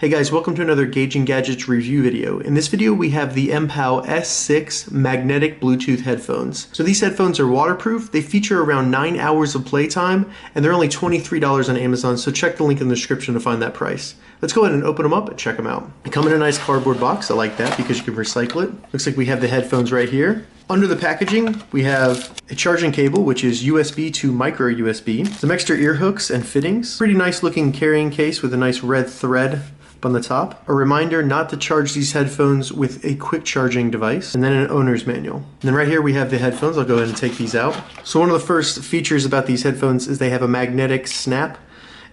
Hey guys, welcome to another Gauging Gadgets review video. In this video we have the Mpow S6 magnetic Bluetooth headphones. So these headphones are waterproof, they feature around 9 hours of playtime, and they're only $23 on Amazon, so check the link in the description to find that price. Let's go ahead and open them up and check them out. They come in a nice cardboard box, I like that because you can recycle it. Looks like we have the headphones right here. Under the packaging, we have a charging cable, which is USB to micro USB, some extra ear hooks and fittings, pretty nice looking carrying case with a nice red thread on the top, a reminder not to charge these headphones with a quick charging device, and then an owner's manual. And then right here we have the headphones. I'll go ahead and take these out. So one of the first features about these headphones is they have a magnetic snap,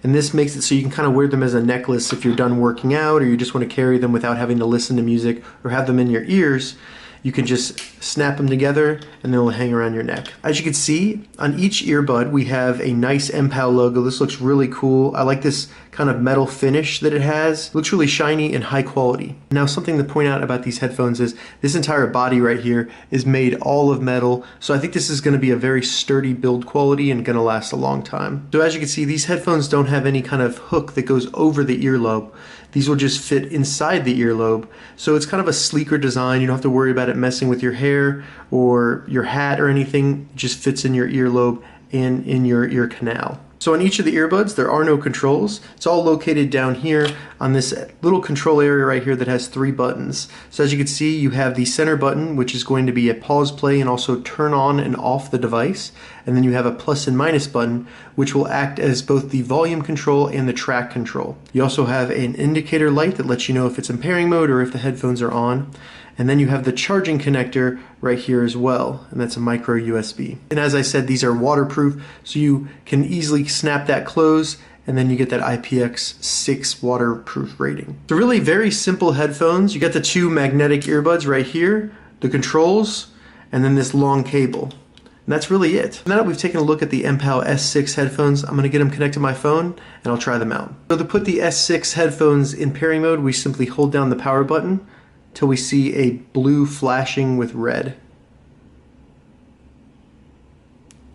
and this makes it so you can kind of wear them as a necklace if you're done working out or you just want to carry them without having to listen to music or have them in your ears. You can just snap them together and they'll hang around your neck. As you can see, on each earbud we have a nice Mpow logo. This looks really cool. I like this kind of metal finish that it has. It looks really shiny and high quality. Now something to point out about these headphones is this entire body right here is made all of metal. So I think this is going to be a very sturdy build quality and going to last a long time. So as you can see, these headphones don't have any kind of hook that goes over the earlobe. These will just fit inside the earlobe. So it's kind of a sleeker design. You don't have to worry about it messing with your hair or your hat or anything. It just fits in your earlobe and in your ear canal. So on each of the earbuds, there are no controls. It's all located down here on this little control area right here that has 3 buttons. So as you can see, you have the center button, which is going to be a pause, play, and also turn on and off the device. And then you have a plus and minus button, which will act as both the volume control and the track control. You also have an indicator light that lets you know if it's in pairing mode or if the headphones are on. And then you have the charging connector right here as well, and that's a micro USB. And as I said, these are waterproof, so you can easily snap that close, and then you get that aptX 6 waterproof rating. So really very simple headphones. You got the 2 magnetic earbuds right here, the controls, and then this long cable. And that's really it. Now that we've taken a look at the Mpow S6 headphones, I'm going to get them connected to my phone and I'll try them out. So to put the S6 headphones in pairing mode, we simply hold down the power button till we see a blue flashing with red.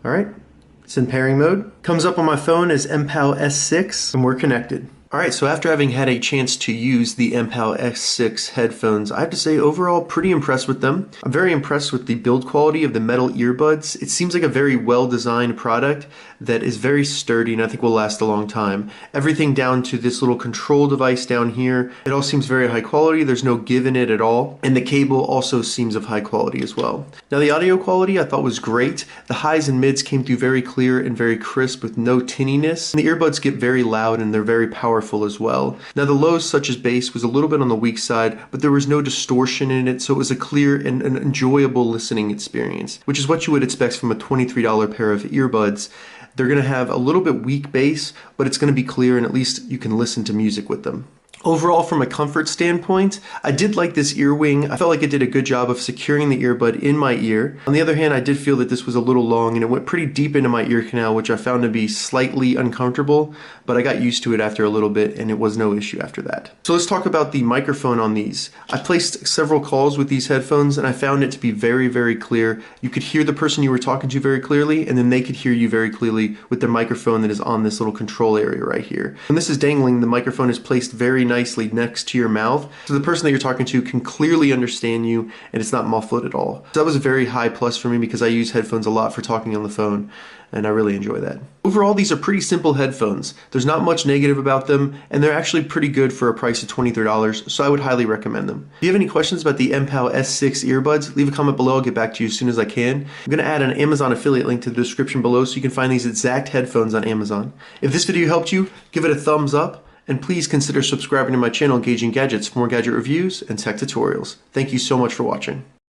Alright, it's in pairing mode. Comes up on my phone as Mpow S6 and we're connected. Alright, so after having had a chance to use the Mpow S6 headphones, I have to say overall pretty impressed with them. I'm very impressed with the build quality of the metal earbuds. It seems like a very well designed product that is very sturdy and I think will last a long time. Everything down to this little control device down here, it all seems very high quality. There's no give in it at all. And the cable also seems of high quality as well. Now the audio quality I thought was great. The highs and mids came through very clear and very crisp with no tinniness. And the earbuds get very loud and they're very powerful as well. Now the lows such as bass was a little bit on the weak side, but there was no distortion in it, so it was a clear and an enjoyable listening experience, which is what you would expect from a $23 pair of earbuds. They're going to have a little bit weak bass, but it's going to be clear and at least you can listen to music with them. Overall, from a comfort standpoint, I did like this ear wing. I felt like it did a good job of securing the earbud in my ear. On the other hand, I did feel that this was a little long and it went pretty deep into my ear canal, which I found to be slightly uncomfortable, but I got used to it after a little bit and it was no issue after that. So let's talk about the microphone on these. I placed several calls with these headphones and I found it to be very, very clear. You could hear the person you were talking to very clearly and then they could hear you very clearly with the microphone that is on this little control area right here. When this is dangling, the microphone is placed very nicely next to your mouth, so the person that you're talking to can clearly understand you and it's not muffled at all. So that was a very high plus for me because I use headphones a lot for talking on the phone and I really enjoy that. Overall, these are pretty simple headphones. There's not much negative about them and they're actually pretty good for a price of $23, so I would highly recommend them. If you have any questions about the Mpow S6 earbuds, leave a comment below. I'll get back to you as soon as I can. I'm going to add an Amazon affiliate link to the description below so you can find these exact headphones on Amazon. If this video helped you, give it a thumbs up. And please consider subscribing to my channel, Gauging Gadgets, for more gadget reviews and tech tutorials. Thank you so much for watching.